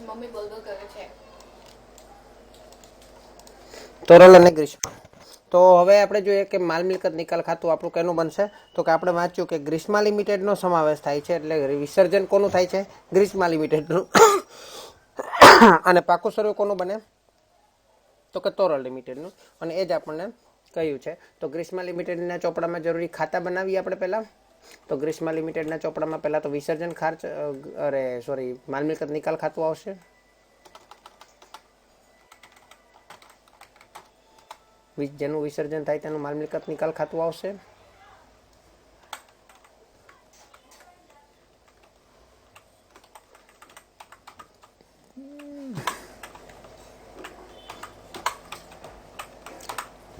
Mummy બોલ બોલ કરે છે. તોરલ અને ગ્રીષ્મા. તો હવે આપણે જોઈએ કે માલ મિલકત નિકાલ ખાતું આપણું કેનું બનશે. તો કે આપણે વાંચ્યું કે ગ્રીષ્મા લિમિટેડનો સમાવેશ થાય છે, એટલે વિસર્જન કોનું થાય છે? ગ્રીષ્મા લિમિટેડનું. અને પાકું સર્વે કોનું બને? તો કે તોરલ લિમિટેડનું. અને એ જ આપણને કહ્યું છે. તો ગ્રીષ્મા લિમિટેડના ચોપડામાં જરૂરી ખાતા બનાવીએ આપણે પહેલાં. તો ગ્રીષ્મા લિમિટેડના ચોપડામાં પહેલાં તો વિસર્જન ખર્ચ માલ મિલકત નિકાલ ખાતું આવશે. જેનું વિસર્જન થાય તેનું માલ મિલકત નિકાલ ખાતું આવશે.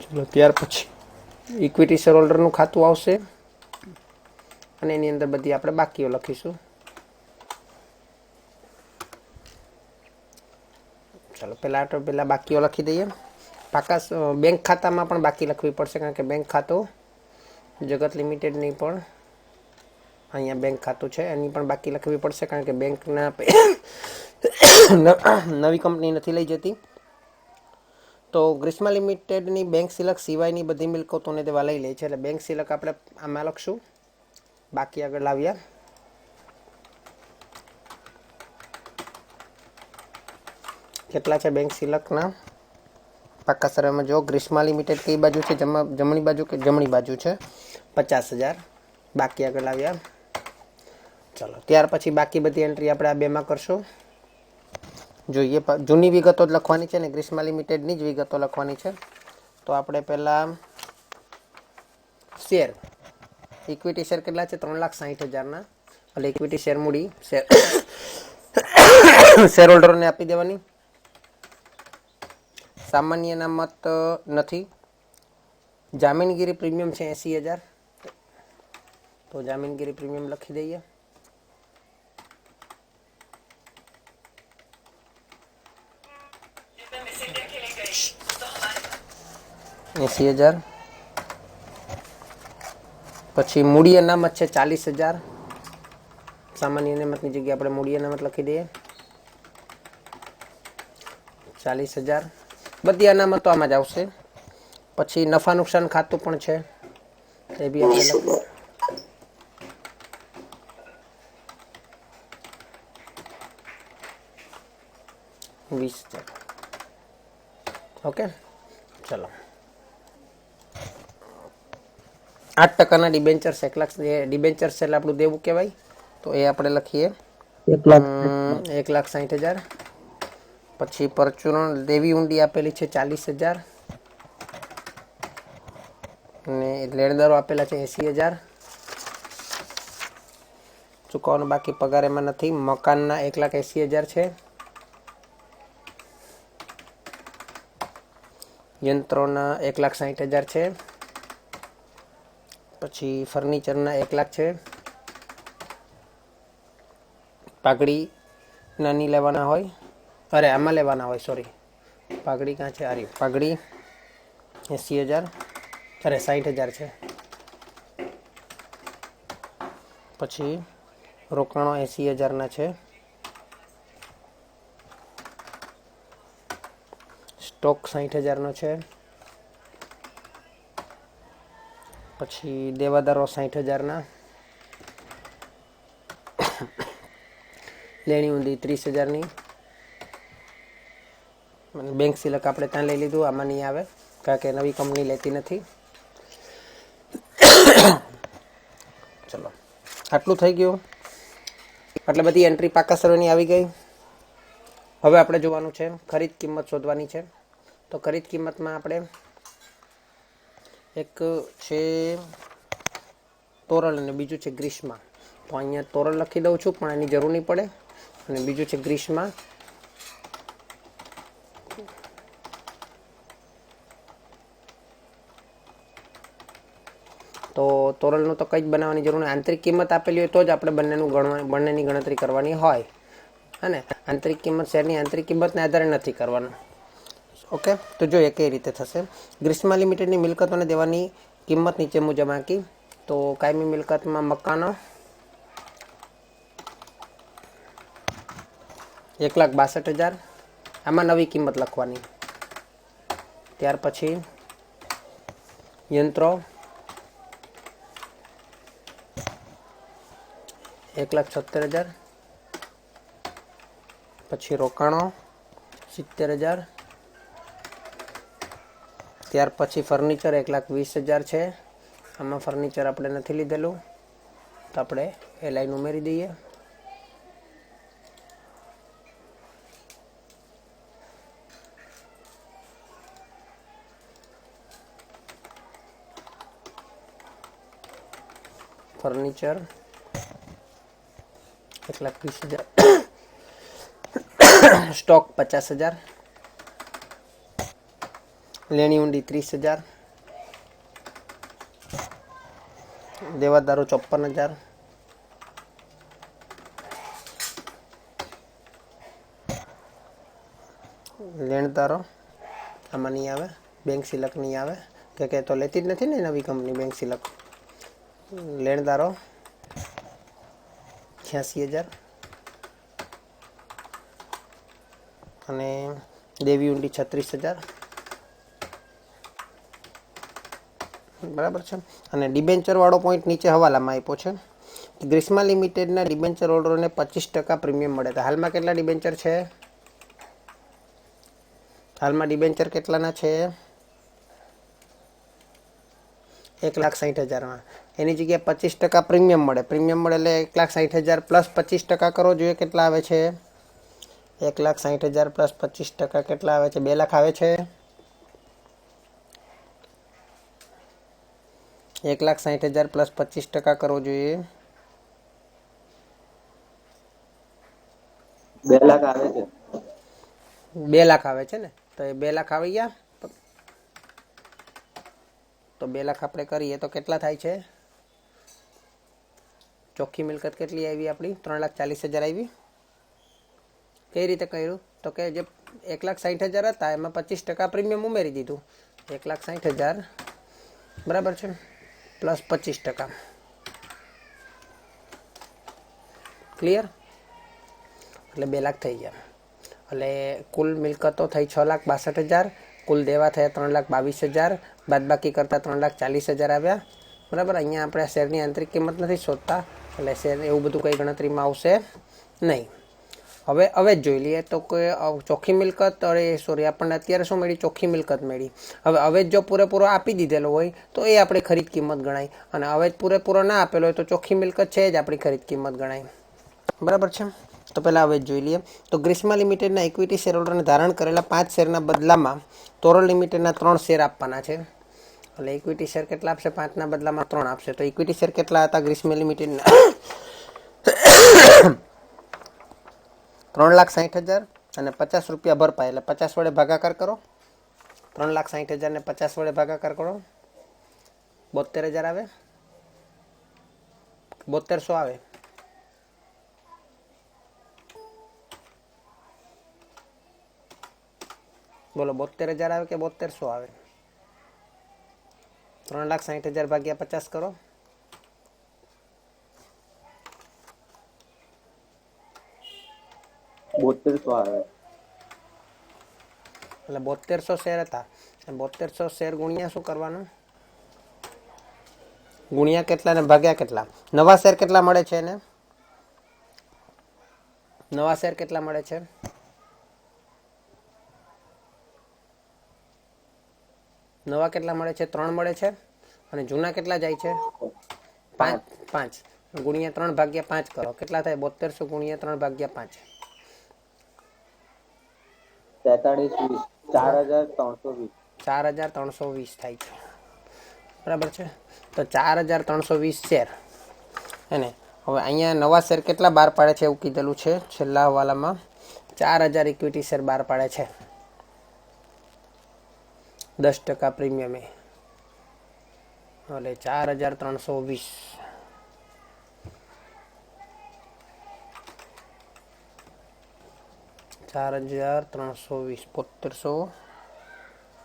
ચલો, ત્યાર પછી ઇક્વિટી શેર હોલ્ડરનું ખાતું આવશે. અને એની અંદર બધી આપણે બાકીઓ લખીશું. ચાલો પહેલાં બાકીઓ લખી દઈએ. પાકા બેંક ખાતામાં પણ બાકી લખવી પડશે, કારણ કે બેંક ખાતું જગત લિમિટેડની પણ અહીંયા બેંક ખાતું છે, એની પણ બાકી લખવી પડશે, કારણ કે બેંકના નવી કંપની નથી લઈ જતી. તો ગ્રીષ્મા લિમિટેડની બેંક સિલક સિવાયની બધી મિલકતોને તેવા લઈ લે છે, એટલે બેંક સિલક આપણે આમાં લખશું. બાકી આગળ લાવ્યા. કેટલા છે બેંક સિલકના? પાકા સર્વેમાં જો ગ્રીષ્મા લિમિટેડ કઈ બાજુ છે? જમણી બાજુ કે જમણી બાજુ છે? 50,000. બાકી આગળ આવ્યા. ચલો, ત્યાર પછી બાકી બધી એન્ટ્રી આપણે આ બેમાં કરશું. જોઈએ, જૂની વિગતો જ લખવાની છે ને ગ્રીષ્મા લિમિટેડની જ વિગતો લખવાની છે. તો આપણે પહેલાં શેર, ઇક્વિટી શેર કેટલા છે? 3,60,000ના. એટલે ઇક્વિટી શેર મૂડી શેર હોલ્ડરોને આપી દેવાની. સામાન્ય અનામત નથી. જામીનગીરી પ્રીમિયમ છે 80,000. તો જામીનગીરી પ્રીમિયમ લખી દઈએ. $80,000. પછી મૂડી અનામત છે 40,000. સામાન્ય અનામતની જગ્યાએ આપણે મૂડી અનામત લખી દઈએ. 40,000. બધી અનામતો આમાં જ આવશે. પછી નફા નુકસાન ખાતું પણ છે, એ બી આપણે લખીએ. $20,000. ઓકે, ચલો. 8% ડિબેન્ચર્સ, 1 લાખ ડિબેન્ચર્સ એટલે આપણું દેવું કહેવાય. તો એ આપણે લખીએ 1,60,000. પછી પરચુરણ દેવી ઊંડી આપેલી છે 40,000. અને લેણદારો આપેલા છે 80,000. ચૂકવવાનું બાકી પગાર એમાં નથી. મકાનના 1,80,000 છે. યંત્રોના 1,60,000 છે. પછી ફર્નિચરના 1 લાખ છે. પાઘડી નાની લેવાના હોય, આમાં લેવાના હોય, સોરી, પાઘડી ક્યાં છે? પાઘડી 80,000, 60,000 છે. પછી રોકાણો 80,000ના છે. સ્ટોક 60,000નો છે. પછી દેવાદારો 60,000ના. લેણી ઊંધી 30,000ની. બેંક સિલક આપણે ત્યાં લઈ લીધું, આમાં નહીં આવે, કારણ કે નવી કંપની લેતી નથી. ચલો, આટલું થઈ ગયું. એટલે બધી એન્ટ્રી પાકા સર્વેની આવી ગઈ. હવે આપણે જોવાનું છે, ખરીદ કિંમત શોધવાની છે. તો ખરીદ કિંમતમાં આપણે એક છે તોરલ અને બીજું છે ગ્રીષ્મા. તો અહીંયા તોરલ લખી દઉં છું, પણ એની જરૂર નહીં પડે. અને બીજું છે ગ્રીષ્મા. તો તોરલનું તો કંઈ જ બનાવવાની જરૂર નહીં. આંતરિક કિંમત આપેલી હોય તો જ આપણે બંનેની ગણતરી કરવાની હોય. અને આંતરિક કિંમત શેરની આંતરિક કિંમતના આધારે નથી કરવાનું. ઓકે, તો જોઈએ કઈ રીતે થશે. ગ્રીષ્મા લિમિટેડની મિલકતોને દેવાની કિંમત નીચે મુજબ આંકી. તો કાયમી મિલકતમાં મકાનો 1,62,000 આમાં નવી કિંમત લખવાની. ત્યાર પછી યંત્રો 1,70,000. પછી રોકાણો 70,000. ત્યાર પછી ફર્નિચર 1,20,000 છે. આમાં ફર્નિચર આપણે નથી લીધેલું તો આપણે એ લાઈન ઉમેરી દઈએ. ફર્નિચર 1,20,000. સ્ટોક 50,000. લેણી ઊંડી 30,000. દેવાદારો 54,000. લેણદારો આમાં નહીં આવે, બેંક સિલક નહીં આવે કે તો લેતી જ નથી ને નવી કંપની બેંક સિલક. લેણદારો 86,000. અને દેવી ઊંડી 36,000. બરાબર છે. અને ડિબેન્ચર વાળો પોઈન્ટ નીચે હવાલામાં આપ્યો છે. ગ્રીષ્મા લિમિટેડના ડિબેન્ચર હોલ્ડરોને 25% પ્રીમિયમ મળે. તો હાલમાં કેટલા ડિબેન્ચર છે? હાલમાં ડિબેન્ચર કેટલાના છે? 1,60,000. એની જગ્યાએ 25% પ્રીમિયમ મળે. પ્રીમિયમ મળે એટલે 1,60,000 પ્લસ 25% કરવો જોઈએ. કેટલા આવે છે? 1,60,000 પ્લસ 25% કેટલા આવે છે? 2 લાખ આવે છે. 1,60,000 પ્લસ 25% કરવો જોઈએ. 2 લાખ આવે છે. 2 લાખ આવે છે ને, તો એ 2 લાખ આવી ગયા. તો 2 લાખ આપણે કરીએ તો કેટલા થાય છે? ચોખ્ખી મિલકત કેટલી આવી આપણી? 3,40,000 આવી. કઈ રીતે કર્યું? તો કે જે 1,60,000 હતા એમાં 25% પ્રીમિયમ ઉમેરી દીધું. 1,60,000 બરાબર છે, પ્લસ 25%. ક્લિયર? એટલે 2 લાખ થઈ ગયા. એટલે કુલ મિલકતો થઈ 6,62,000. કુલ દેવા થયા 3,22,000. બાદબાકી કરતાં 3,40,000 આવ્યા. બરાબર. અહીંયા આપણે શેરની આંતરિક કિંમત નથી શોધતા, એટલે શેર એવું બધું કંઈ ગણતરીમાં આવશે નહીં. હવે જ જોઈ લઈએ તો કે ચોખ્ખી મિલકત, સોરી આપણને અત્યારે શું મળી? ચોખ્ખી મિલકત મળી. હવે જો પૂરેપૂરો આપી દીધેલો હોય તો એ આપણી ખરીદ કિંમત ગણાય, અને હવે પૂરેપૂરો ના આપેલો હોય તો ચોખ્ખી મિલકત છે જ આપણી ખરીદ કિંમત ગણાય. બરાબર છે. તો પહેલાં હવે જોઈ લઈએ. તો ગ્રીષ્મા લિમિટેડના ઇક્વિટી શેર હોલ્ડરને ધારણ કરેલા 5 શેરના બદલામાં તોરલ લિમિટેડના 3 શેર આપવાના છે. એટલે ઇક્વિટી શેર કેટલા આપશે? 5ના બદલામાં 3 આપશે. તો ઇક્વિટી શેર કેટલા હતા ગ્રીષ્મા લિમિટેડના? 3,60,000 અને 50 રૂપિયા ભરપાઈ, એટલે 50 વડે ભાગાકાર કરો. 3,60,000 ને 50 વડે ભાગાકાર કરો. 72,000 આવે. 7200 આવે. બોલો 72,000 આવે કે 7200 આવે? 3,60,000 ભાગ્યા 50 કરો. 7200 આવે. એટલે 7200 શેર હતા. 7200 શેર ગુણ્યા શું કરવાનું? ગુણ્યા કેટલા ને ભાગ્યા કેટલા? નવા શેર કેટલા મળે છે એને? નવા શેર કેટલા મળે છે? નવા કેટલા મળે છે? 3 મળે છે. અને જૂના કેટલા જાય છે? 5. ગુણ્યા 3 ભાગ્યા 5 કરો. કેટલા થાય? 7200 ગુણ્યા 3 ભાગ્યા 5. 4320. 4,320. 4,320 થાય છે. બરાબર છે. તો 4,320 શેર. એને હવે અહીંયા નવા શેર કેટલા બહાર પાડે છે એવું કીધેલું છે છેલ્લા હવાલામાં? 4,000 ઇક્વિટી શેર બહાર પાડે છે 10% પ્રીમિયમે. એટલે 4,320. 4,320 7200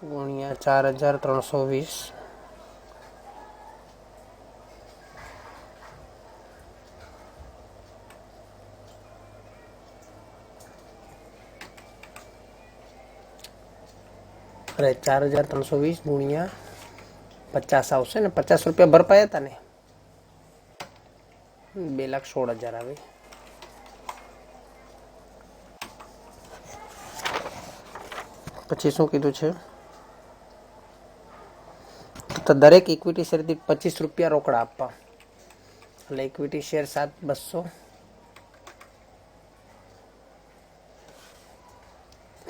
ગુણ્યા 4,320. અરે 4320 ગુણ્યા 50 આવશે ને, 50 રૂપિયા ભરપાઈ હતા ને, 2,16,000 આવે. પછી શું કીધું છે, તો દરેક ઇક્વિટી શેર દીઠ 25 રૂપિયા રોકડા આપવા, એટલે ઇક્વિટી શેર 7,200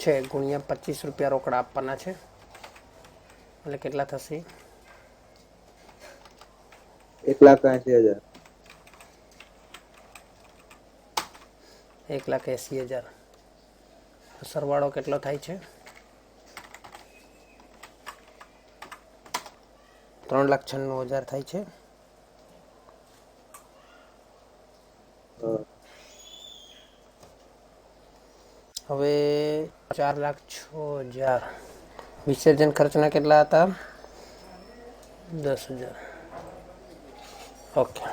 છે ગુણ્યા 25 રૂપિયા રોકડા આપવાના છે, એટલે કેટલા થશે? 1,80,000. 1,80,000. સરવાળો કેટલો થાય છે? 3,96,000 થાય છે. હવે 4,06,000 વિસર્જન ખર્ચના કેટલા હતા? 10,000. ઓકે,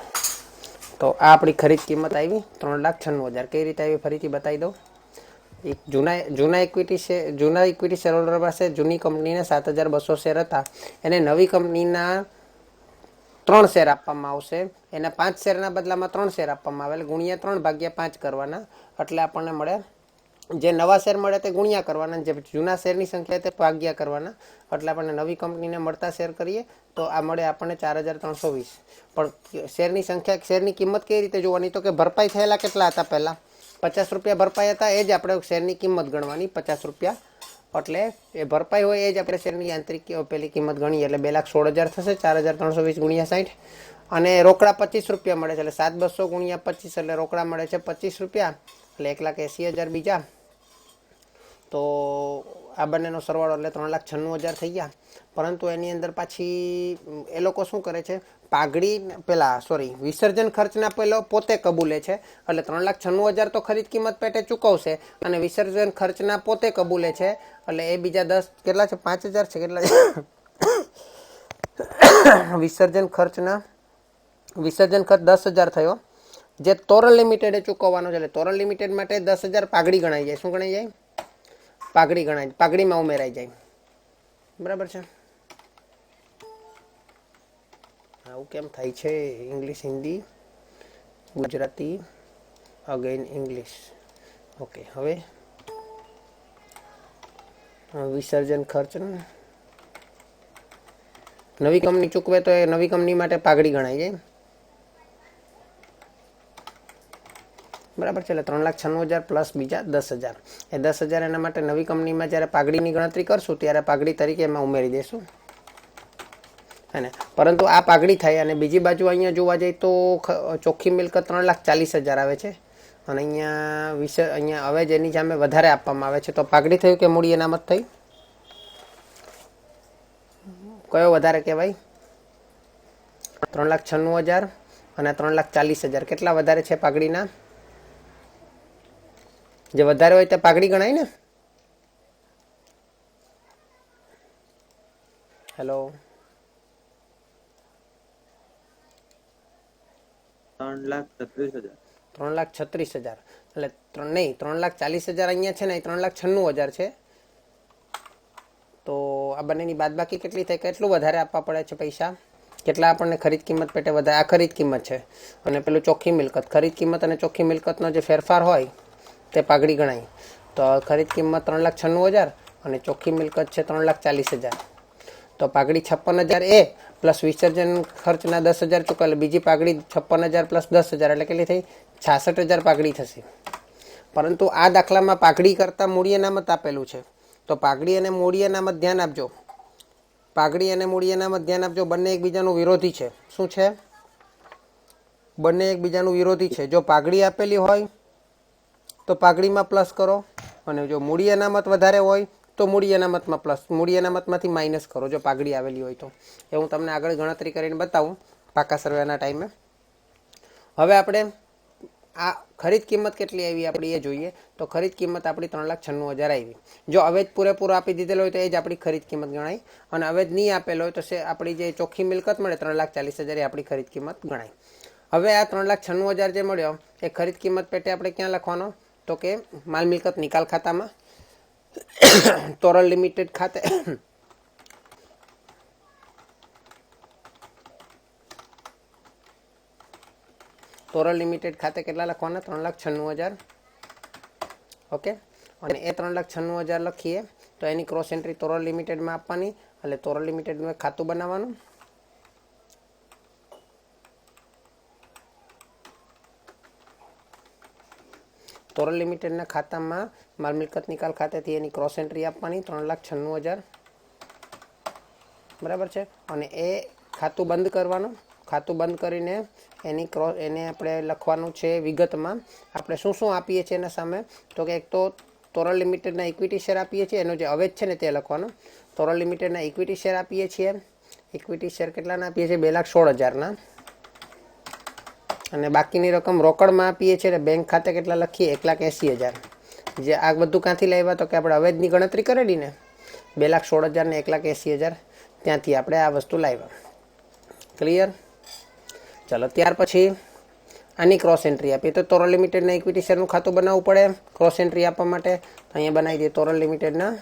તો આ આપણી ખરીદ કિંમત આવી 3,96,000. કઈ રીતે આવી ફરીથી બતાવી દઉં. એક જૂના ઇક્વિટી શેર હોલ્ડર પાસે જૂની કંપનીના 7,200 શેર હતા, એને નવી કંપનીના 3 શેર આપવામાં આવશે. એના 5 શેરના બદલામાં 3 શેર આપવામાં આવે, એટલે ગુણ્યા 3/5 કરવાના, એટલે આપણને મળે, જે નવા શેર મળે તે ગુણ્યા કરવાના, જે જૂના શેરની સંખ્યા તે ભાગ્યા કરવાના, એટલે આપણને નવી કંપનીને મળતા શેર કરીએ તો આ મળે આપણને 4,320. પણ શેરની સંખ્યા, શેરની કિંમત કઈ રીતે જોવાની, તો કે ભરપાઈ થયેલા કેટલા હતા પહેલાં? 50 રૂપિયા ભરપાઈ હતા, એ જ આપણે શેરની કિંમત ગણવાની 50 રૂપિયા, એટલે એ ભરપાઈ હોય એ જ આપણે શેરની આંતરિક પેલી કિંમત ગણીએ, એટલે 2,16,000 થશે. 4,320 ગુણ્યા 60, અને રોકડા 25 રૂપિયા મળે છે, એટલે 7,200 ગુણ્યા 25, એટલે રોકડા મળે છે 25 રૂપિયા, એટલે 1,80,000 બીજા. તો આ બંનેનો સરવાળો એટલે 3,96,000 થઈ ગયા. પરંતુ એની અંદર પાછી એ લોકો શું કરે છે, વિસર્જન ખર્ચના પેલો પોતે કબૂલે છે, એટલે 3,96,000 તો ખરીદ કિંમત પેટે ચૂકવશે, અને વિસર્જન ખર્ચના પોતે કબૂલે છે, એટલે એ બીજા 10 કેટલા છે, 5,000 છે, કેટલા છે વિસર્જન ખર્ચ 10,000 થયો, જે તોરલ લિમિટેડે ચૂકવવાનો છે. એટલે તોરલ લિમિટેડ માટે 10,000 પાઘડી ગણાઈ જાય. શું ગણાઈ જાય? પાઘડી ગણાય, પાઘડીમાં ઉમેરાઈ જાય. બરાબર છે. આવું કેમ થાય છે? English Hindi Gujarati again English. Okay, હવે વિસર્જન ખર્ચ નવી કંપની ચૂકવે તો એ નવી કંપની માટે પાઘડી ગણાઈ જાય. બરાબર છે. એટલે 3,96,000 પ્લસ બીજા 10,000, એ 10,000 એના માટે નવી કંપનીમાં જ્યારે પાઘડીની ગણતરી કરશું ત્યારે પાઘડી તરીકે એમાં ઉમેરી દઈશું. હે, પરંતુ આ પાઘડી થાય, અને બીજી બાજુ અહીંયા જોવા જઈએ તો ચોખ્ખી મિલકત 3,40,000 આવે છે, અને અહીંયા હવે જેની સામે વધારે આપવામાં આવે છે, તો પાઘડી થયું કે મૂડી અનામત થઈ? કયો વધારે કહેવાય? 3,96,000 અને 3,40,000 કેટલા વધારે છે પાઘડીના? જે વધારે હોય તે પાઘડી ગણાય ને. હેલો, 3,36,000. 3,36,000 એટલે નહીં, 3,40,000 અહીંયા છે ને, એ 3,96,000 છે. તો આ બંનેની બાદબાકી કેટલી થાય? કેટલું વધારે આપવા પડે છે પૈસા? કેટલા આપણને ખરીદ કિંમત પેટે વધારે? આ ખરીદ કિંમત છે, અને પેલું ચોખ્ખી મિલકત. ખરીદ કિંમત અને ચોખ્ખી મિલકતનો જે ફેરફાર હોય તે પાઘડી ગણાય. તો ખરીદ કિંમત 3,96,000 અને ચોખ્ખી મિલકત છે 3,40,000. તો પાઘડી 56,000 એ પ્લસ વિસર્જન ખર્ચના 10,000 ચૂકવે, એટલે બીજી પાઘડી 56,000 પ્લસ 10,000 એટલે કેટલી થઈ? 66,000 પાઘડી થશે. પરંતુ આ દાખલામાં પાઘડી કરતાં મૂડી અનામત આપેલું છે, તો પાઘડી અને મૂડી અનામત ધ્યાન આપજો. પાઘડી અને મૂડી અનામત ધ્યાન આપજો, બંને એકબીજાનું વિરોધી છે. શું છે? બંને એકબીજાનું વિરોધી છે. જો પાઘડી આપેલી હોય તો પાઘડીમાં પ્લસ કરો, અને જો મૂડી અનામત વધારે હોય તો મૂડી અનામતમાં પ્લસ, મૂડી અનામતમાંથી માઇનસ કરો જો પાઘડી આવેલી હોય તો. એ હું તમને આગળ ગણતરી કરીને બતાવું પાકા સર્વેના ટાઈમે. હવે આપણે આ ખરીદ કિંમત કેટલી આવી આપણી એ જોઈએ. તો ખરીદ કિંમત આપણી 3,96,000 આવી. જો અવેજ પૂરેપૂરો આપી દીધેલો હોય તો એ જ આપણી ખરીદ કિંમત ગણાય, અને અવેજ નહીં આપેલો હોય તો આપણી જે ચોખ્ખી મિલકત મળે 3,40,000 એ આપણી ખરીદ કિંમત ગણાય. હવે આ 3,96,000 જે મળ્યો એ ખરીદ કિંમત પેટે આપણે ક્યાં લખવાનો? તો કે માલ મિલકત નિકાલ ખાતામાં. તોરલ લિમિટેડ ખાતે તોરલ લિમિટેડ ખાતે કેટલા લખવાના? 3,96,000. ઓકે, અને એ 3,96,000 લખીએ તો એની ક્રોસ એન્ટ્રી તોરલ લિમિટેડમાં આપવાની, એટલે તોરલ લિમિટેડનું એક ખાતું બનાવવાનું. તોરલ લિમિટેડના ખાતામાં માલ મિલકત નિકાલ ખાતેથી એની ક્રોસ એન્ટ્રી આપવાની 3,96,000, બરાબર છે. અને એ ખાતું બંધ કરવાનું. ખાતું બંધ કરીને એને આપણે લખવાનું છે વિગતમાં આપણે શું શું આપીએ છીએ એના સામે. તો કે એક તો તોરલ લિમિટેડના ઇક્વિટી શેર આપીએ છીએ, એનો જે અવેજ છે ને તે લખવાનો. તોરલ લિમિટેડના ઇક્વિટી શેર આપીએ છીએ. ઇક્વિટી શેર કેટલાના આપીએ છીએ? 2,16,000ના. અને બાકીની રકમ રોકડમાં આપીએ છીએ. બેંક ખાતે કેટલા લખીએ? 1,80,000. જે આ બધું ક્યાંથી લાવ્યા? તો કે આપણે અવેજની ગણતરી કરેલી ને, 2,16,000 ને 1,80,000, ત્યાંથી આપણે આ વસ્તુ લાવ્યા. ક્લિયર? ચલો, ત્યાર પછી આની ક્રોસ એન્ટ્રી આપીએ તો તોરલ લિમિટેડના ઇક્વિટી શેરનું ખાતું બનાવવું પડે ક્રોસ એન્ટ્રી આપવા માટે. અહીંયા બનાવી દઈએ તોરલ લિમિટેડના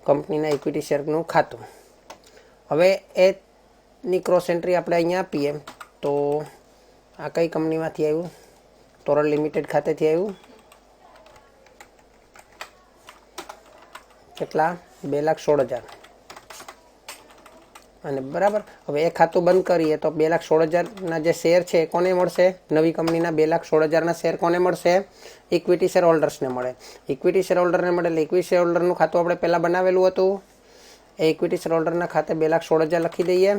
કંપનીના ઇક્વિટી શેરનું ખાતું. હવે એની ક્રોસ એન્ટ્રી આપણે અહીંયા આપીએ તો આ કઈ કંપનીમાંથી આવ્યું? તોરલ લિમિટેડ ખાતેથી આવ્યું. કેટલા? 2,16,000. અને બરાબર, હવે એ ખાતું બંધ કરીએ તો 2,16,000ના જે શેર છે એ કોને મળશે? નવી કંપનીના 2,16,000ના શેર કોને મળશે? ઇક્વિટી શેર હોલ્ડર્સને મળે. ઇક્વિટી શેર હોલ્ડરને મળે એટલે ઇક્વિટી શેર હોલ્ડરનું ખાતું આપણે પહેલાં બનાવેલું હતું. એ ઇક્વિટી શેર હોલ્ડરના ખાતે 2,16,000 લખી દઈએ.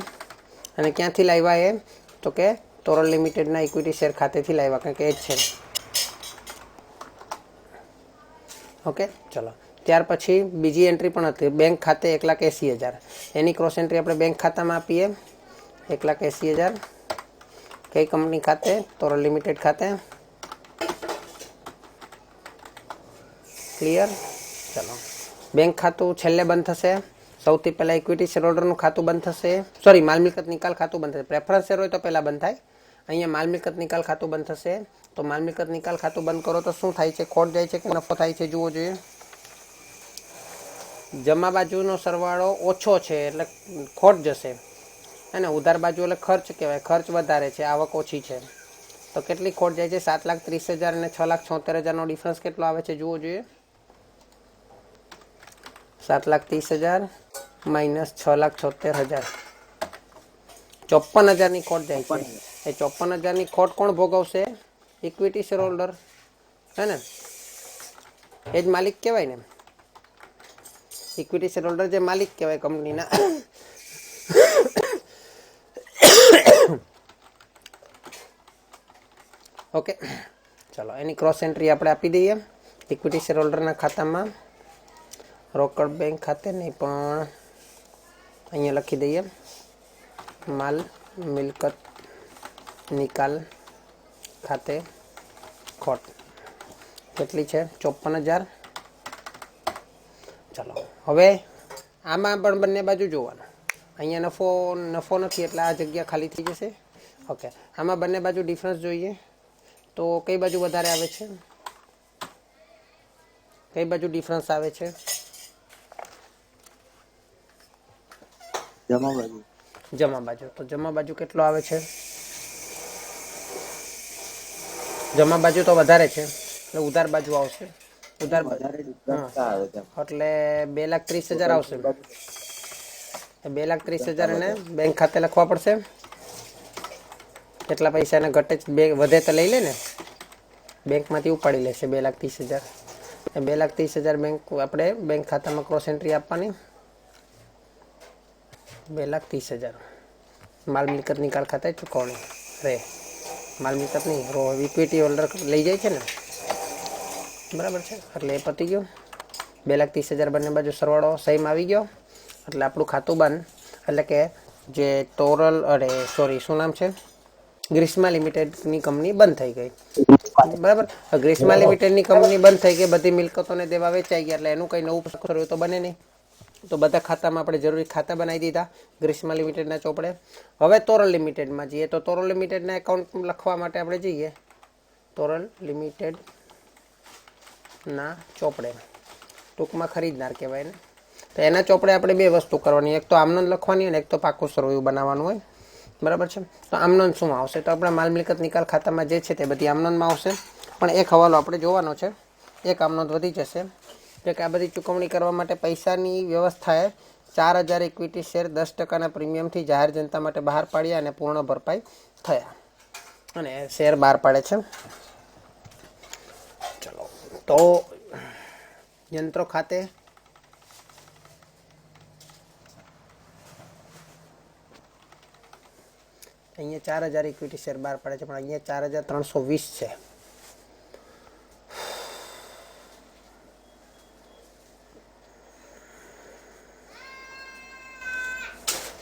અને ક્યાંથી લાવ્યા એ? તો કે તોરલ લિમિટેડના ઇક્વિટી શેર ખાતેથી લાવ્યા, કારણ કે એ જ છે. ઓકે, ચલો. ત્યાર પછી બીજી એન્ટ્રી પણ હતી, બેંક ખાતે 1,80,000. એની ક્રોસ એન્ટ્રી આપણે બેંક ખાતામાં આપીએ. 1,80,000 કઈ કંપની ખાતે? તોરલ લિમિટેડ ખાતે. ક્લિયર? ચલો, બેંક ખાતું છેલ્લે બંધ થશે. સૌથી પહેલાં ઇક્વિટી શેર હોલ્ડરનું ખાતું બંધ થશે. સોરી, માલ મિલકત નિકાલ ખાતું બંધ થશે. પ્રેફરન્સ શેર હોય તો પહેલાં બંધ થાય. અહીંયા માલ મિલકત નિકાલ ખાતું બંધ થશે. તો માલ મિલકત નિકાલ ખાતું બંધ કરો તો શું થાય છે? ખોટ જાય છે કે નફો થાય છે? જુઓ જોઈએ. જમા બાજુનો સરવાળો ઓછો છે એટલે ખોટ જશે, અને ઉધાર બાજુ એટલે ખર્ચ કહેવાય. ખર્ચ વધારે છે, આવક ઓછી છે, તો કેટલી ખોટ જાય છે? 7,30,000 અને 6,76,000નો ડિફરન્સ કેટલો આવે છે? જુઓ જોઈએ. 7,30,000 માઇનસ 6,76,000, 54,000ની ખોટ જાય છે. એ 54,000ની ખોટ કોણ ભોગવશે? ઇક્વિટી શેર હોલ્ડર, હે ને? એ જ માલિક કહેવાય ને. ઇક્વિટી શેર હોલ્ડર જે માલિક કહેવાય કંપનીના. ઓકે, ચલો, એની ક્રોસ એન્ટ્રી આપણે આપી દઈએ ઇક્વિટી શેર હોલ્ડરના ખાતામાં. રોકડ બેંક ખાતે નહીં, પણ અહીંયા લખી દઈએ માલ મિલકત નિકાલ ખાતે ખોટ કેટલી છે? 54,000. ચલો, હવે આમાં પણ બંને બાજુ જોવાનું. અહીંયા નફો નથી એટલે આ જગ્યા ખાલી થઈ જશે. ઓકે, આમાં બંને બાજુ ડિફરન્સ જોઈએ તો કઈ બાજુ વધારે આવે છે? કઈ બાજુ ડિફરન્સ આવે છે? જમા બાજુ. જમા બાજુ. તો જમા બાજુ કેટલો આવે છે? જમા બાજુ તો વધારે છે એટલે ઉધાર બાજુ આવશે. ઉધાર બાજુ એટલે 2,30,000 આવશે. 2,30,000 એને બેંક ખાતે લખવા પડશે. કેટલા પૈસા એને ઘટે વધે તો લઈ લે ને, બેંકમાંથી ઉપાડી લેશે 2,30,000. 2,30,000 બેંક આપણે બેંક ખાતામાં ક્રોસ એન્ટ્રી આપવાની. 2,30,000 માલ મિલકત નિકાલ ખાતે ચૂકવણી રે. માલ મિલકત નહીં, ઇક્વિટી હોલ્ડર લઈ જાય છે ને, બરાબર છે. એટલે એ પતી ગયું. 2,30,000 બંને બાજુ સરવાળો સહીમાં આવી ગયો એટલે આપણું ખાતું બંધ. એટલે કે જે તોરલ શું નામ છે? ગ્રીષ્મા લિમિટેડની કંપની બંધ થઈ ગઈ, બરાબર. ગ્રીષ્મા લિમિટેડની કંપની બંધ થઈ ગઈ, બધી મિલકતોને દેવા વેચાઈ ગયા એટલે એનું કંઈ નવું સરવાળો તો બને નહીં. તો બધા ખાતામાં આપણે જરૂરી ખાતા બનાવી દીધા ગ્રીષ્મા લિમિટેડના ચોપડે. હવે તોરલ લિમિટેડમાં જઈએ તો તોરલ લિમિટેડના એકાઉન્ટ લખવા માટે આપણે જઈએ તોરલ લિમિટેડના ચોપડે. ટૂંકમાં ખરીદનાર કહેવાય ને. તો એના ચોપડે આપણે બે વસ્તુ કરવાની, એક તો આમનોંધ લખવાની અને એક તો પાકું સરવૈયું બનાવવાનું હોય, બરાબર છે. તો આમનોંધ શું આવશે? તો આપણા માલ મિલકત નિકાલ ખાતામાં જે છે તે બધી આમનોંધમાં આવશે, પણ એક હવાલો આપણે જોવાનો છે, એક આમનોંધ વધી જશે કે આ બધી ચૂકવણી કરવા માટે પૈસાની વ્યવસ્થાએ 4000 ઇક્વિટી શેર 10%ના પ્રીમિયમથી જાહેર જનતા માટે બહાર પાડ્યા અને પૂર્ણ ભરપાઈ થયા, અને શેર બહાર પાડે છે. ચલો, તો યંત્રો ખાતે અહીંયા 4000 ઇક્વિટી શેર બહાર પાડે છે, પણ અહીંયા 4320 છે.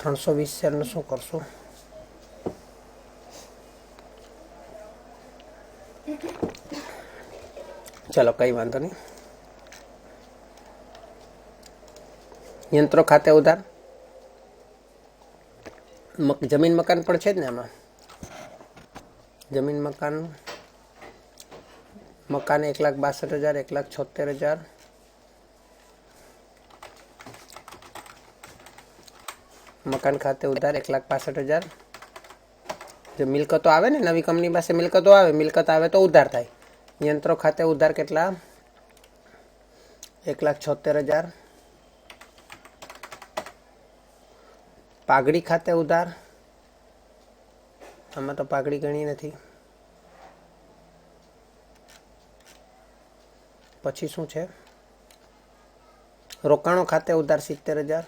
$320 શેરનું શું કરશું? ચલો, કઈ વાંધો નહીં. યંત્રો ખાતે ઉધાર, જમીન મકાન પણ છે જ ને આમાં. જમીન મકાન, મકાન 1,62,000, 1,76,000, મકાન ખાતે ઉધાર 1,65,000. જે મિલકતો આવે ને, નવી કંપની પાસે મિલકતો આવે, મિલકત આવે તો ઉધાર થાય. યંત્રો ખાતે ઉધાર કેટલા? 1,76,000. પાઘડી ખાતે ઉધાર, આમાં તો પાઘડી ગણી નથી. પછી શું છે? રોકાણો ખાતે ઉધાર 70,000.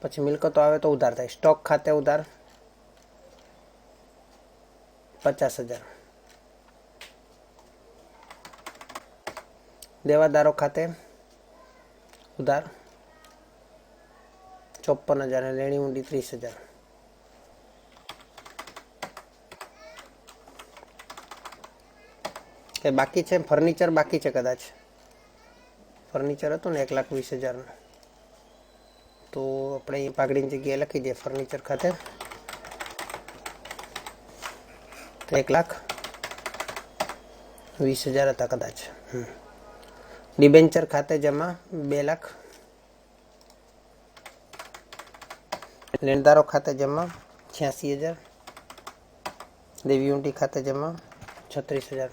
પછી મિલકતો આવે તો ઉધાર થાય. સ્ટોક ખાતે ઉધાર 50,000. દેવાદારો ખાતે ઉધાર 54,000 અને લેણી ઊંડી 30,000. કે બાકી છે? ફર્નિચર બાકી છે કદાચ. ફર્નિચર હતું ને 1,20,000. તો આપણે અહીં પાઘડીની જગ્યાએ લખી દઈએ ફર્નિચર ખાતે 1,20,000 હતા કદાચ. ડિબેન્ચર ખાતે જમા 2 લાખ. લેણદારો ખાતે જમા 86,000. દેવી ઊંડી ખાતે જમા 36,000.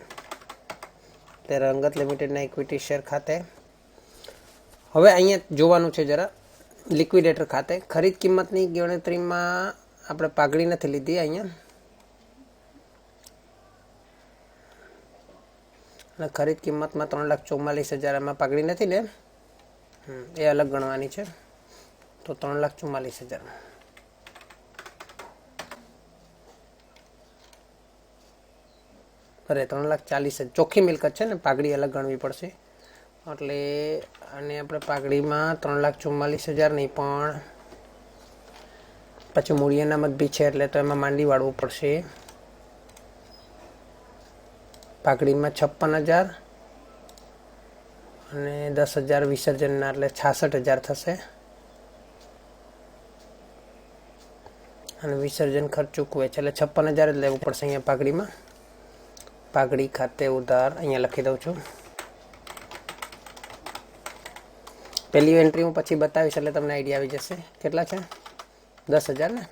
ત્યારે રંગત લિમિટેડના ઇક્વિટી શેર ખાતે હવે અહીંયા જોવાનું છે જરા. લિક્વિડેટર ખાતે ખરીદ કિંમતની ગણતરીમાં આપણે પાઘડી નથી લીધી અહીંયા, અને ખરીદ કિંમતમાં 3,44,000 એમાં પાઘડી નથી ને, એ અલગ ગણવાની છે. તો 3,44,000. અરે 3,40,000 ચોખ્ખી મિલકત છે ને, પાઘડી અલગ ગણવી પડશે. એટલે અને આપણે પાઘડીમાં 3,44,000 નહીં, પણ પછી મૂડી અનામત બી છે એટલે તો એમાં માંડી વાળવું પડશે. પાઘડીમાં 56,000 અને 10,000 વિસર્જનના એટલે 66,000 થશે. અને વિસર્જન ખર્ચ ચૂકવે છે એટલે 56,000 જ લેવું પડશે અહીંયા પાઘડીમાં. પાઘડી ખાતે ઉધાર અહીંયા લખી દઉં છું. પહેલી એન્ટ્રી હું પછી બતાવીશ એટલે તમને આઈડિયા આવી જશે. કેટલા છે? 10,000 ને?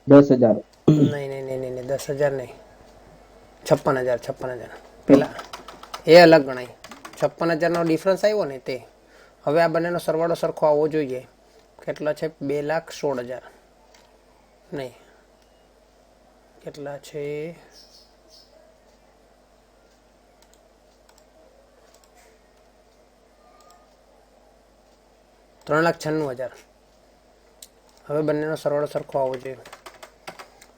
10,000. નહીં 10,000 નહીં, 56,000. પેલા એ અલગ ગણાય. 56,000નો ડિફરન્સ આવ્યો ને તે. હવે આ બંનેનો સરવાળો સરખો આવવો જોઈએ. કેટલા છે? 2,16,000 નહીં, કેટલા છે? 3,96,000. હવે બંનેનો સરવાળો સરખો આવવો જોઈએ.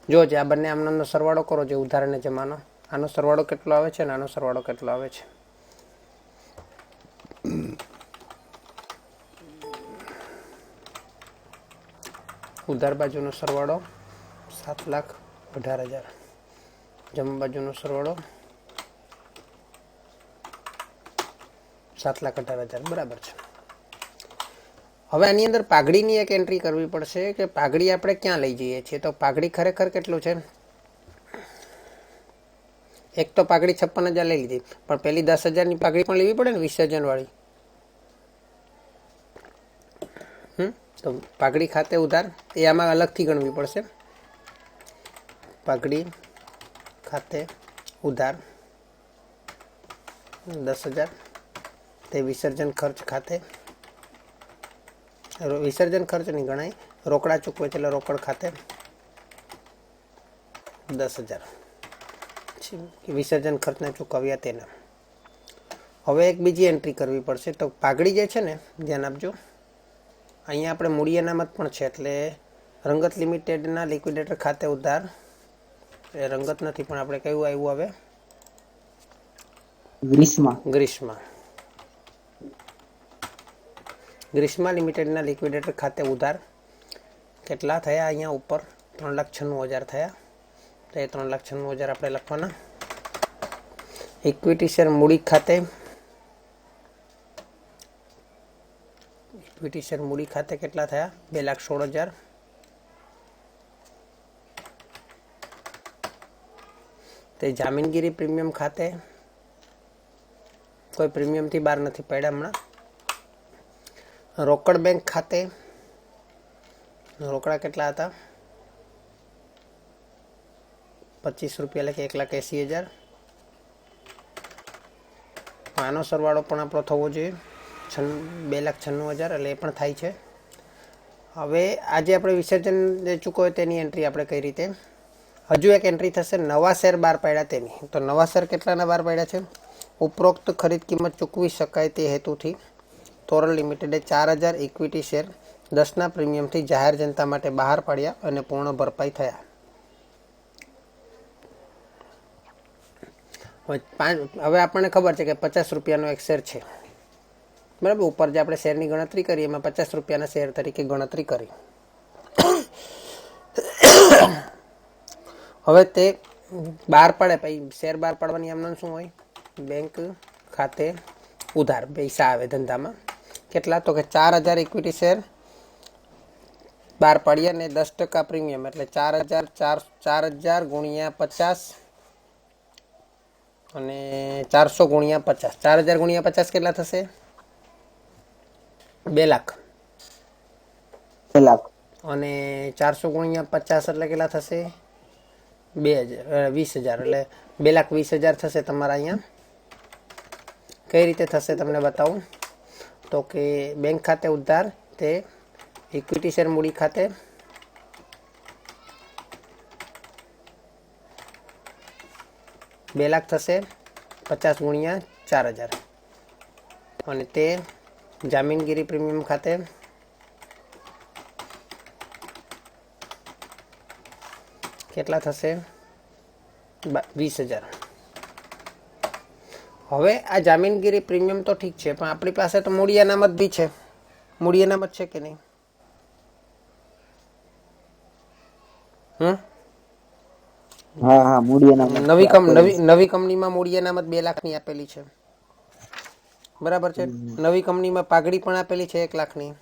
જો જે આ બંને આમનો સરવાળો કરો, જે ઉધાર અને જમાનો, આનો સરવાળો કેટલો આવે છે અને આનો સરવાળો કેટલો આવે છે. ઉધાર બાજુનો સરવાળો 7,18,000, જમા બાજુનો સરવાળો 7,18,000 બરાબર છે. હવે આની અંદર પાઘડીની એક એન્ટ્રી કરવી પડશે કે પાઘડી આપણે ક્યાં લઈ જઈએ છીએ. તો પાઘડી ખરેખર કેટલું છે? એક તો પાઘડી 56,000 લઈ લીધી, પણ પેલી 10,000ની પાઘડી પણ લેવી પડે ને વિસર્જન વાળી. તો પાઘડી ખાતે ઉધાર એ આમાં અલગથી ગણવી પડશે. પાઘડી ખાતે ઉધાર 10,000 તે વિસર્જન ખર્ચ ખાતે, વિસર્જન ખર્ચ નહીં ગણાય, રોકડા ચૂકવે છે એટલે રોકડ ખાતે 10,000 વિસર્જન ખર્ચને ચૂકવ્યા તેના. હવે એક બીજી એન્ટ્રી કરવી પડશે. તો પાઘડી જે છે ને, ધ્યાન આપજો, અહીંયા આપણે મૂડી અનામત પણ છે, એટલે રંગત લિમિટેડના લિક્વિડેટર ખાતે ઉધાર, એ રંગત નથી પણ આપણે કયું આવ્યું હવે, ગ્રીષ્મા લિમિટેડના લિક્વિડેટર ખાતે ઉધાર કેટલા થયા અહીંયા ઉપર 3,96,000 થયા. તો એ 3,96,000 આપણે લખવાના. ઇક્વિટી શેર મૂડી ખાતે, ઇક્વિટી શેર મૂડી ખાતે કેટલા થયા 2,16,000. તે જામીનગીરી પ્રીમિયમ ખાતે કોઈ પ્રીમિયમથી બહાર નથી પડ્યા હમણાં. રોકડ બેંક ખાતે રોકડા કેટલા હતા 25 રૂપિયા, એટલે કે 1,80,000. આનો સરવાળો પણ આપણો થવો જોઈએ 2,96,000, એટલે એ પણ થાય છે. હવે આજે આપણે વિસર્જન જે ચૂકવ્યો તેની એન્ટ્રી આપણે કઈ રીતે, હજુ એક એન્ટ્રી થશે નવા શેર બહાર પાડ્યા તેની. તો નવા શેર કેટલાના બહાર પાડ્યા છે, ઉપરોક્ત ખરીદ કિંમત ચૂકવી શકાય તે હેતુથી તોરલ લિમિટેડે 4,000 ઇક્વિટી શેર 10ના પ્રીમિયમથી જાહેર જનતા માટે બહાર પાડ્યા અને પૂર્ણ ભરપાઈ થયા. હવે આપણને ખબર છે કે 50 રૂપિયાનો એક શેર છે, બરાબર. ઉપર જે આપણે શેરની ગણતરી કરી એમાં 50 રૂપિયાના શેર તરીકે ગણતરી કરી. હવે તે બહાર પડે, પછી શેર બહાર પાડવાની એમનું શું હોય, બેંક ખાતે ઉધાર પૈસા આવે ધંધામાં. કેટલા, તો કે 4,000 ઇક્વિટી શેર બહાર પાડ્યા ને 10% પ્રીમિયમ, એટલે 4,000 ગુણ્યા 50 અને 400 ગુણ્યા 50. 4,000 ગુણ્યા 50 કેટલા થશે 2 લાખ. અને 400 ગુણ્યા 50 એટલે કેટલા થશે 20,000, એટલે 2,20,000 થશે તમારા અહીંયા. કઈ રીતે થશે તમને બતાવું. તો કે બેંક ખાતે ઉધાર તે ઇક્વિટી શેર મૂડી ખાતે ₹2 લાખ થશે 50 ગુણ્યા 4,000, અને તે જામીનગીરી પ્રીમિયમ ખાતે કેટલા થશે 20,000. હવે આ જામીનગીરી પ્રીમિયમ તો ઠીક છે, પણ આપણી પાસે તો મૂડી અનામત બી છે. મૂડી અનામત છે કે નહીં, નવી કંપનીમાં મૂડી અનામત 2 લાખની આપેલી છે, બરાબર છે. નવી કંપનીમાં પાઘડી પણ આપેલી છે 1 લાખની,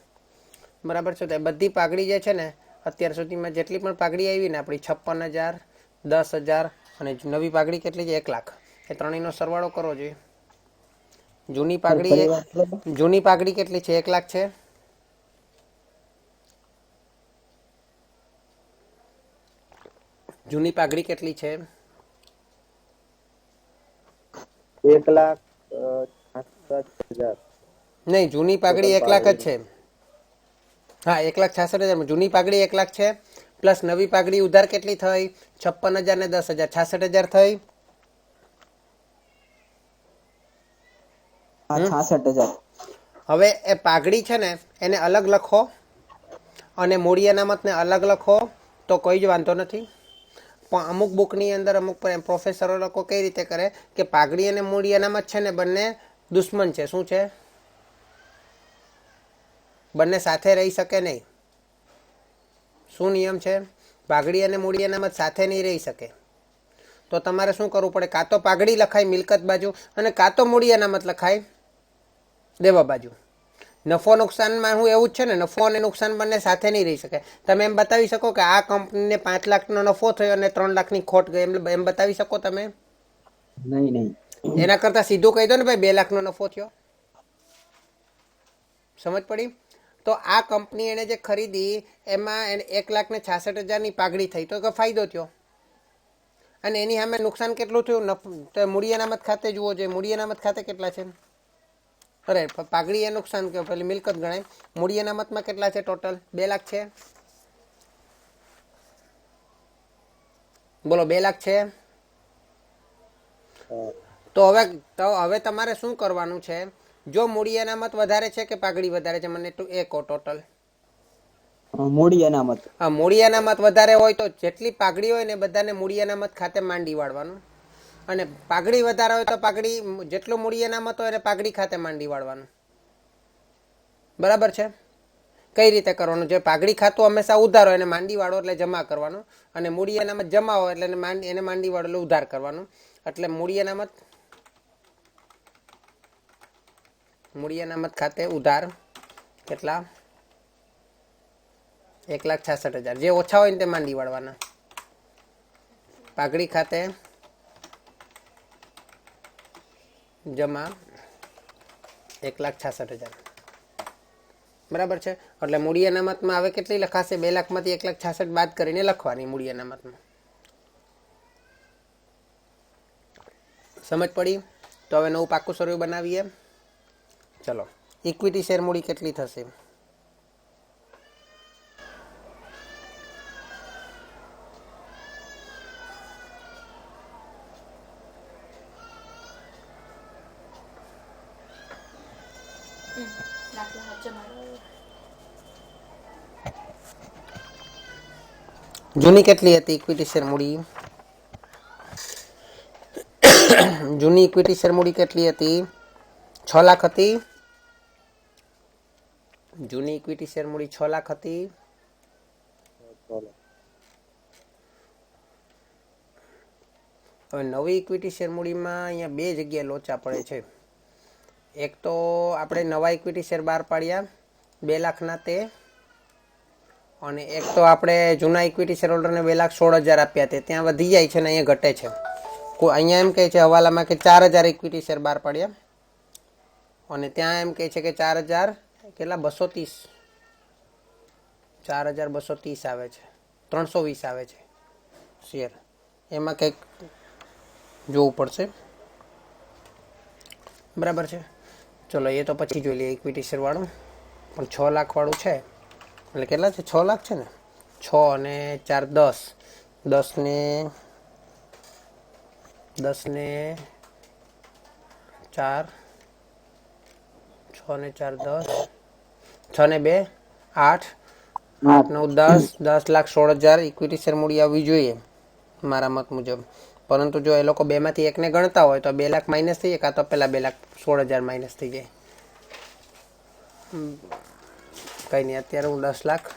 બરાબર છે. તો બધી પાઘડી જે છે ને અત્યાર સુધીમાં જેટલી પણ પાઘડી આવી ને આપણી 56,000, 10,000 અને નવી પાઘડી કેટલી છે 1 લાખ, એ ત્રણેયનો સરવાળો કરવો જોઈએ. જૂની પાઘડી કેટલી છે 1 લાખ છે. જૂની પાઘડી કેટલી છે 1,66,000. નહીં, જૂની પાઘડી 1 લાખ જ છે. હા, 1,66,000. જૂની પાઘડી 1 લાખ છે, પ્લસ નવી પાઘડી ઉધાર કેટલી થઈ 56,000 ને 10,000 66,000 થઈ. 66,000. હવે એ પાઘડી છે ને એને અલગ લખો અને મૂડી અનામતને અલગ લખો તો કોઈ જ વાંધો નથી. પણ અમુક બુકની અંદર અમુક પ્રોફેસરો લોકો કઈ રીતે કરે કે પાઘડી અને મૂડી અનામત છે ને બંને દુશ્મન છે. શું છે, બંને સાથે રહી શકે નહીં. શું નિયમ છે, પાઘડી અને મૂડી અનામત સાથે નહીં રહી શકે. તો તમારે શું કરવું પડે, કાં તો પાઘડી લખાય મિલકત બાજુ અને કાં તો મૂડી અનામત લખાય દેવા બાજુ. નફો નુકસાનમાં હું એવું જ છે ને, નફો અને નુકસાન બંને સાથે નહીં રહી શકે. તમે એમ બતાવી શકો કે આ કંપનીને 5 લાખનો નફો થયો અને 3 લાખની ખોટ ગઈ, એમ બતાવી શકો તમે? નહીં. એના કરતાં સીધું કહી દો ને ભાઈ 2 લાખનો નફો થયો. સમજ પડી? તો આ કંપની એને જે ખરીદી એમાં એને 1,66,000ની પાઘડી થઈ તો ફાયદો થયો. અને એની સામે નુકસાન કેટલું થયું? તો મૂડી અનામત ખાતે જુઓ જોઈએ. મૂડી અનામત ખાતે કેટલા છે? અરે પાઘડી એ નુકસાન કે પેલી મિલકત ગણાય. મૂડી અનામતમાં કેટલા છે ટોટલ? 2 લાખ છે. બોલો 2 લાખ છે. તો હવે તમારે શું કરવાનું છે? જો મૂડી અનામત વધારે છે કે પાઘડી વધારે છે મને એ કહો ટોટલ. મૂડી અનામત. મૂડી અનામત વધારે હોય તો જેટલી પાઘડી હોય ને બધાને મૂડી અનામત ખાતે માંડી વાળવાનું. અને પાઘડી વધારે હોય તો પાઘડી જેટલું મૂડી અનામત હોય એને પાઘડી ખાતે માંડી વાળવાનું. બરાબર છે? કઈ રીતે કરવાનું? જે પાઘડી ખાતું હંમેશા ઉધાર હોય એને માંડી વાળો એટલે જમા કરવાનું. અને મૂડી અનામત જમા હોય એટલે એને માંડી વાળો એટલે ઉધાર કરવાનું. એટલે મૂડી અનામત ખાતે ઉધાર કેટલા? 1,66,000. જે ઓછા હોય ને તે માંડી વાળવાના. પાઘડી ખાતે જમા 1,66,000. બરાબર છે? એટલે મૂડી અનામતમાં હવે કેટલી લખાશે? 2 લાખમાંથી 1,66,000 બાદ કરીને લખવાની મૂડી અનામતમાં. સમજ પડી? તો હવે નવું પાકું સ્વરૂપ બનાવીએ. ચલો, ઇક્વિટી શેર મૂડી કેટલી થશે? જૂની કેટલી હતી ઇક્વિટી શેર મૂડી? જૂની ઇક્વિટી શેર મૂડી કેટલી હતી? 6 લાખ હતી. જૂની ઇક્વિટી શેર મૂડી 6 લાખ હતી. હવે નવી ઇક્વિટી શેર મૂડીમાં અહીંયા 2 જગ્યાએ લોચા પડે છે. એક તો આપણે નવા ઇક્વિટી શેર બહાર પાડ્યા 2 લાખના તે, અને એક તો આપણે જૂના ઇક્વિટી શેર હોલ્ડરને 2,16,000 આપ્યા તે ત્યાં વધી જાય છે ને અહીંયા ઘટે છે. અહીંયા એમ કહે છે હવાલામાં કે 4,000 ઇક્વિટી શેર બહાર પાડ્યા, અને ત્યાં એમ કહે છે કે 4,000 કેટલા 230 4,230 આવે છે, 320 આવે છે શેર. એમાં કંઈક જોવું પડશે. બરાબર છે? ચલો એ તો પછી જોઈ લઈએ ઇક્વિટી શેર વાળું. પણ 6 લાખ વાળું છે એટલે કેટલા છે? 6 લાખ છે ને. 6 અને 4 10. 10 ને 4 6 ને 4 10, 6 ને 2 8, 8 9 10, 10,16,000 ઇક્વિટી શેર મૂડી આવવી જોઈએ મારા મત મુજબ. પરંતુ જો એ લોકો બેમાંથી એકને ગણતા હોય તો 2 લાખ માઇનસ થઈ જાય, કાં તો પહેલાં 2,16,000 માઇનસ થઈ જાય. કંઈ નહીં, અત્યારે હું 10 લાખ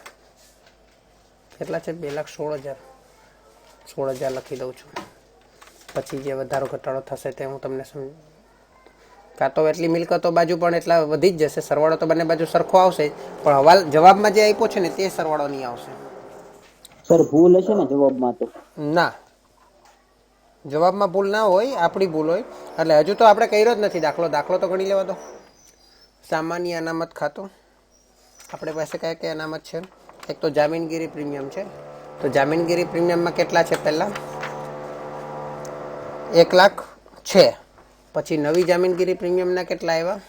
કેટલા છે? 2,16,000 લખી દઉં છું. પછી જે વધારો ઘટાડો થશે તે હું તમને કાં તો એટલી મિલકતો બાજુ પણ એટલા વધી જ જશે. સરવાળો તો બંને બાજુ સરખો આવશે, પણ જવાબમાં જે આપ્યો છે ને તે સરવાળો નહીં આવશે. સર ભૂલ હશે ને જવાબમાં? તો ના, જવાબમાં ભૂલ ના હોય, આપણી ભૂલ હોય. એટલે હજુ તો આપણે કર્યો જ નથી દાખલો તો ગણી લેવા દો. સામાન્ય અનામત ખાતું આપણે પાસે કયા કયા અનામત છે? એક તો જામીનગીરી પ્રીમિયમ છે. તો જામીનગીરી પ્રીમિયમમાં કેટલા છે? પહેલાં 1 લાખ છે. પછી નવી જામીનગીરી પ્રીમિયમના કેટલા આવ્યા?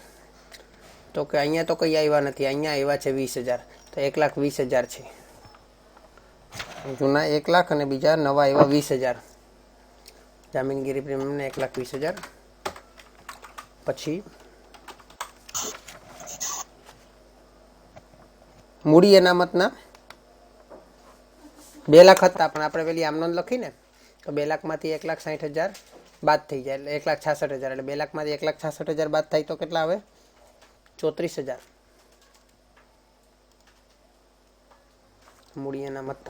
તો કે અહીંયા તો કંઈ આવ્યા નથી, અહીંયા આવ્યા છે 20,000. તો 1,20,000 છે. જૂના 1 લાખ અને બીજા નવા આવ્યા 20,000. જામીનગીરી પ્રીમિયમને 1,20,000. પછી મૂડી અનામતના 2 લાખ હતા, પણ આપણે પેલી આમનોંધ લખીને તો 2 લાખમાંથી 1,60,000 બાદ થઈ જાય એટલે 1,66,000. એટલે 2 લાખમાંથી 1,66,000 બાદ થાય તો કેટલા આવે? 34,000 મૂડી અનામત.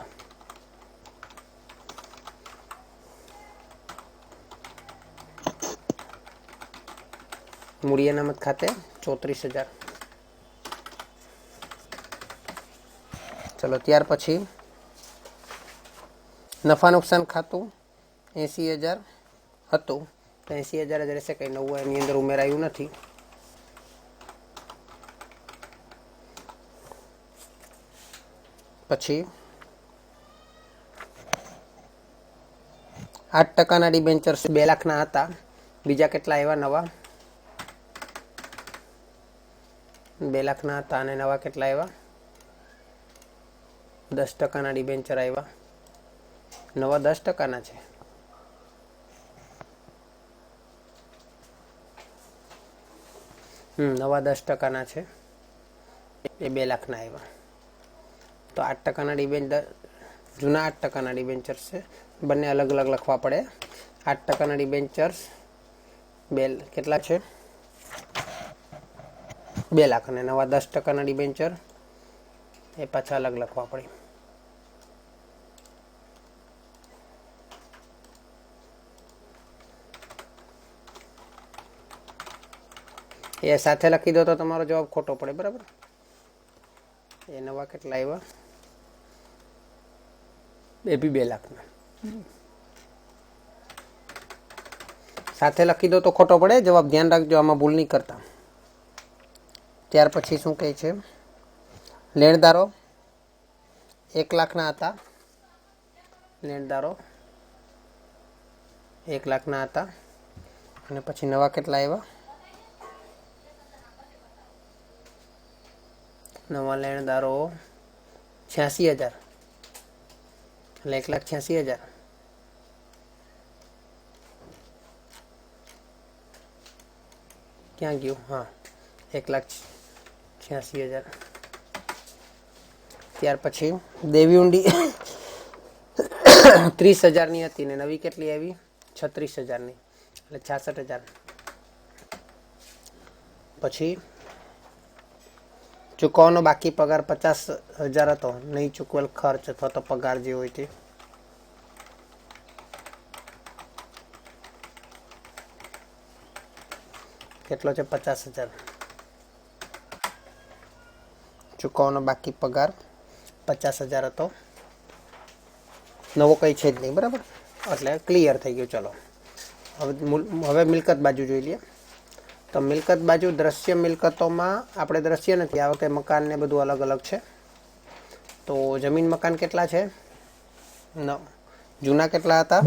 મૂડી અનામત ખાતે 34,000. ચલો ત્યાર પછી નફા નુકસાન ખાતું 80,000 હતું, તો 80,000 જ રહેશે, કંઈ નવું એની અંદર ઉમેરાયું નથી. પછી 8% ડિબેન્ચર્સ 2 લાખના હતા. બીજા કેટલા આવ્યા નવા? 2 લાખના હતા અને નવા કેટલા આવ્યા? 10% ડિબેન્ચર આવ્યા. નવા 10%ના છે. નવા 10%ના છે. એ 2 લાખના આવ્યા. તો 8%ના ડિબેન્ચર, જૂના 8%ના ડિબેન્ચર્સ છે. બંને અલગ અલગ લખવા પડે. 8%ના ડિબેન્ચર્સ કેટલા છે? 2 લાખ. અને નવા 10%ના ડિબેન્ચર એ પાછા અલગ લખવા પડે. એ સાથે લખી દો તો તમારો જવાબ ખોટો પડે, બરાબર? એ નવા કેટલા આવ્યા? એ બી 2 લાખના. સાથે લખી દો તો ખોટો પડે જવાબ, ધ્યાન રાખજો, આમાં ભૂલ નહીં કરતા. ત્યાર પછી શું કહે છે? લેણદારો 1 લાખના હતા. લેણદારો 1 લાખના હતા. અને પછી નવા કેટલા આવ્યા? નવા લેણદારો 86,000. એટલે 1,86,000. ક્યાં ગયું? હા, 1,86,000. ત્યાર પછી દેવી ઊંડી 30,000ની હતી ને નવી કેટલી આવી? 36,000ની, એટલે 66,000. પછી ચૂકવવાનો બાકી પગાર 50,000 હતો. નહીં ચૂકવેલ ખર્ચ અથવા તો પગાર જે હોય તે. કેટલો છે? 50,000. ચૂકવવાનો બાકી પગાર 50,000 હતો. નવો કંઈ છે જ નહીં, બરાબર? એટલે ક્લિયર થઈ ગયું. ચલો હવે મિલકત બાજુ જોઈ લઈએ. તો મિલકત બાજુ, દ્રશ્ય મિલકતોમાં આપણે દ્રશ્ય નથી, આ વખતે મકાન ને બધું અલગ અલગ છે. તો જમીન મકાન કેટલા છે? જૂના કેટલા હતા?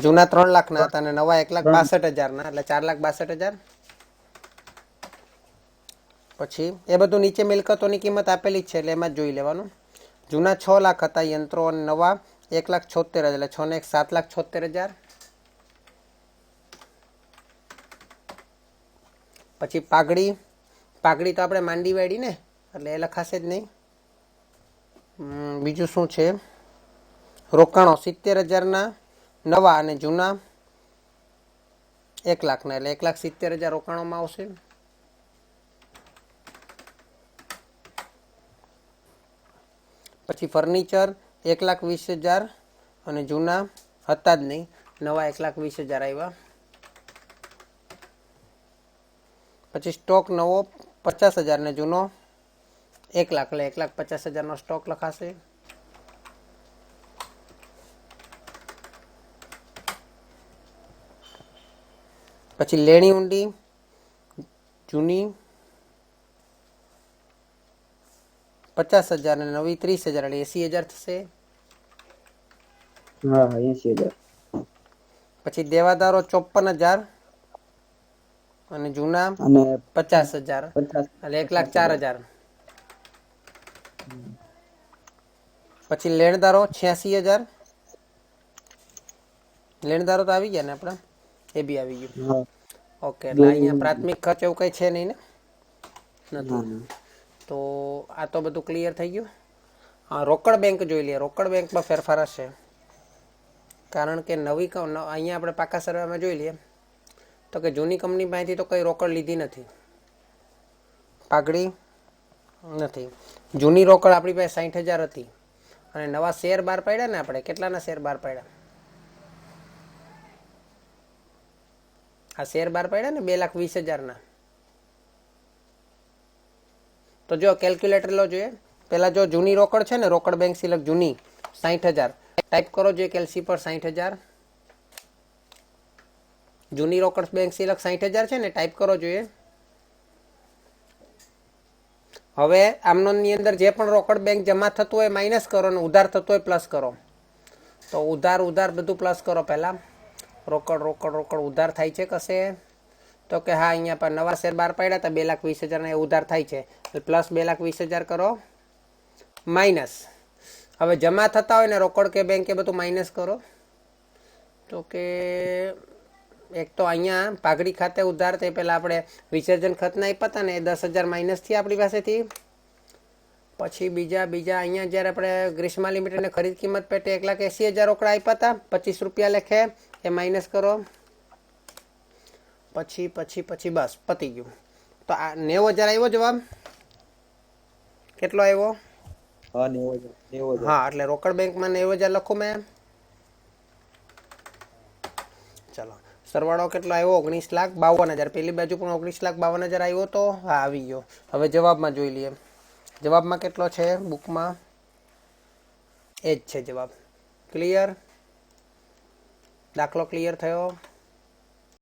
જૂના 3 લાખના હતા અને નવા 1,62,000ના, એટલે 4,62,000. પછી એ બધું નીચે મિલકતોની કિંમત આપેલી જ છે, એટલે એમાં જ જોઈ લેવાનું. જૂના 6 લાખ હતા યંત્રો અને નવા 1,76,000, એટલે 6 ને 1 7,76,000. પછી પાઘડી તો આપણે માંડી વાળી ને, એટલે એ લખાશે જ નહીં. બીજું શું છે? રોકાણો 70,000ના નવા અને જૂના 1 લાખના, એટલે 1,70,000 રોકાણોમાં આવશે. પછી ફર્નિચર 1,20,000 અને જૂના હતા જ નહીં, નવા 1,20,000 આવ્યા. પછી સ્ટોક નવો 50,000 ને જૂનો 1 લાખ, એટલે 1,50,000નો સ્ટોક લખાશે. પછી લેણી ઊંડી જૂની 50,000 અને નવી 30,000, એટલે 80,000 થશે. હા, 80,000. પછી દેવાદારો 54,000 અને જૂના અને 50,000, 50. એટલે 1,04,000. પછી લેણદારો 86,000. લેણદારો તો આવી ગયા ને આપણા, એ બી આવી ગયું. હા. ઓકે, એટલે અહીંયા પ્રાથમિક ખર્ચ એવું કંઈ છે નહીં ને? નથી. તો આ તો બધું ક્લિયર થઈ ગયું. હા, રોકડ બેંક જોઈ લઈએ. રોકડ બેંકમાં ફેરફાર હશે, કારણ કે નવી અહીંયા આપણે પાકા સર્વેમાં જોઈ લઈએ તો કે જૂની કંપની પાસેથી તો કંઈ રોકડ લીધી નથી. પાઘડી નથી. જૂની રોકડ આપણી પાસે 60,000 હતી અને નવા શેર બહાર પાડ્યા ને આપણે. કેટલાના શેર બહાર પાડ્યા? આ શેર બહાર પાડ્યા ને 2,20,000ના. તો જો કેલ્ક્યુલેટર લો જોઈએ. પહેલાં જો જૂની રોકડ છે ને, રોકડ બેંક સિલક જૂની 60,000 ટાઈપ કરો, જોઈએ કેલ્સી પર 60,000. જૂની રોકડ બેંક સિલક 60,000 છે ને, ટાઈપ કરો જોઈએ. હવે આમનોની અંદર જે પણ રોકડ બેંક જમા થતું હોય માઇનસ કરો અને ઉધાર થતું હોય પ્લસ કરો. તો ઉધાર બધું પ્લસ કરો. પહેલા રોકડ ઉધાર થાય છે કશે, તો કે હા અહીંયા પર નવા શેર બહાર પાડ્યા હતા 2,20,000 એ ઉધાર થાય છે, એટલે પ્લસ 2,20,000 કરો માઇનસ. હવે જમા થતા હોય ને રોકડ કે બેંક એ બધું માઇનસ કરો. તો કે એક તો અહીંયા પાઘડી ખાતે ઉધાર તે પહેલાં આપણે વિસર્જન ખર્ચના આપ્યા હતા ને એ 10,000 માઇનસ થી આપણી પાસેથી. પછી બીજા અહીંયા જ્યારે આપણે ગ્રીષ્મા લિમિટેડને ખરીદ કિંમત પેટે 1,80,000 રોકડા આપ્યા હતા 25 રૂપિયા લેખે, એ માઇનસ કરો. પછી બસ પતી ગયું. તો આ 90,000 આવ્યો જવાબ? કેટલો આવ્યો? હા, એટલે રોકડ બેંકમાં 90,000 લખું મેં. ચલો, સરવાળો કેટલો આવ્યો? 19,52,000. પેલી બાજુ પણ 19,52,000 આવ્યો તો હા આવી ગયો. હવે જવાબમાં જોઈ લઈએ. જવાબમાં કેટલો છે બુકમાં? એ જ છે જવાબ. ક્લિયર? દાખલો ક્લિયર થયો?